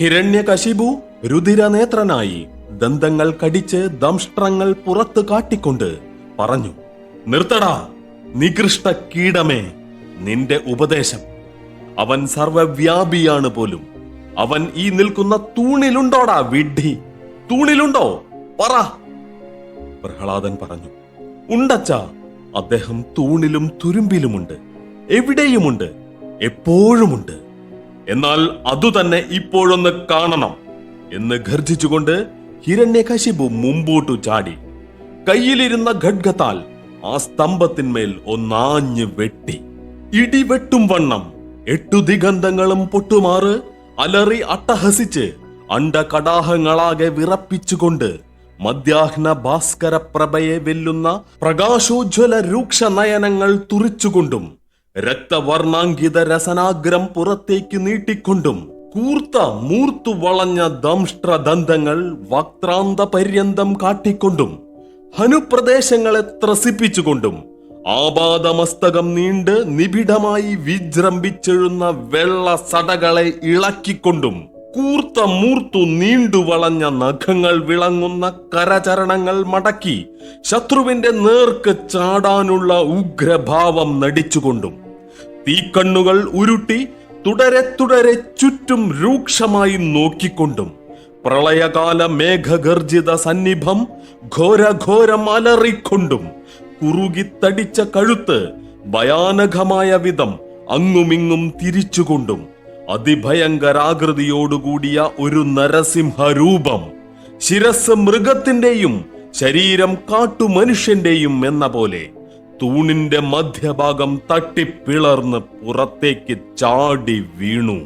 ഹിരണ്യകശിപു രുധിരനേത്രനായി ദന്തങ്ങൾ കടിച്ച് ദംഷ്ട്രങ്ങൾ പുറത്തു കാട്ടിക്കൊണ്ട് പറഞ്ഞു, നിർത്തടാ നികൃഷ്ട കീടമേ, നിന്റെ ഉപദേശം. അവൻ സർവവ്യാപിയാണ് പോലും. അവൻ ഈ നിൽക്കുന്ന തൂണിലുണ്ടോടാ വിഡ്ഢി? തൂണിലുണ്ടോ? പറ. പ്രഹ്ലാദൻ പറഞ്ഞു, ഉണ്ടച്ചാ, അദ്ദേഹം തൂണിലും തുരുമ്പിലുമുണ്ട്, എവിടെയുമുണ്ട്, എപ്പോഴുമുണ്ട്. എന്നാൽ അതുതന്നെ ഇപ്പോഴൊന്ന് കാണണം എന്ന് ഗർജിച്ചുകൊണ്ട് ഹിരണ്യകശിപു മുമ്പോട്ടു ചാടി കയ്യിലിരുന്ന ഖഡ്ഗത്താൽ ആ സ്തംഭത്തിന്മേൽ ഒന്നാഞ്ഞു വെട്ടി. ഇടിവെട്ടും വണ്ണം 8 ദിഗന്ധങ്ങളും പൊട്ടുമാറ് അലറി അട്ടഹസിച്ച് അണ്ടകടാഹങ്ങളാകെ വിറപ്പിച്ചുകൊണ്ട് മധ്യാഹ്ന ഭാസ്കര പ്രഭയെ വെല്ലുന്ന പ്രകാശോജ്വല രൂക്ഷ നയനങ്ങൾ തുറിച്ചുകൊണ്ടും രക്തവർണാങ്കിത രസനാഗ്രം പുറത്തേക്ക് നീട്ടിക്കൊണ്ടും കൂർത്ത മൂർത്തു വളഞ്ഞ ദംഷ്ട്രദന്തങ്ങൾ വക്രാന്ത പര്യന്തം കാട്ടിക്കൊണ്ടും ഹനുപ്രദേശങ്ങളെ ത്രസിപ്പിച്ചുകൊണ്ടും ആപാദമസ്തകം നീണ്ട് നിബിഡമായി വിജൃംഭിച്ചെഴുന്ന വെള്ള സടകളെ ഇളക്കിക്കൊണ്ടും കൂർത്ത മൂർത്തു നീണ്ടു വളഞ്ഞ നഖങ്ങൾ വിളങ്ങുന്ന കരചരണങ്ങൾ മടക്കി ശത്രുവിന്റെ നേർക്ക് ചാടാനുള്ള ഉഗ്രഭാവം നടിച്ചുകൊണ്ടും തീക്കണ്ണുകൾ ഉരുട്ടി തുടരെ തുടരെ ചുറ്റും രൂക്ഷമായി നോക്കിക്കൊണ്ടും പ്രളയകാല മേഘഗർജിത സന്നിഭം ഘോരഘോരം അലറിക്കൊണ്ടും കുറുകിത്തടിച്ച കഴുത്ത് ഭയാനകമായ വിധം അങ്ങുമിങ്ങും തിരിച്ചുകൊണ്ടും അതിഭയങ്കരാകൃതിയോടുകൂടിയ ഒരു നരസിംഹരൂപം, ശിരസ് മൃഗത്തിന്റെയും ശരീരം കാട്ടുമനുഷ്യന്റെയും എന്ന പോലെ തൂണിന്റെ മധ്യഭാഗം തട്ടിപ്പിളർന്ന് പുറത്തേക്ക് ചാടി വീണു.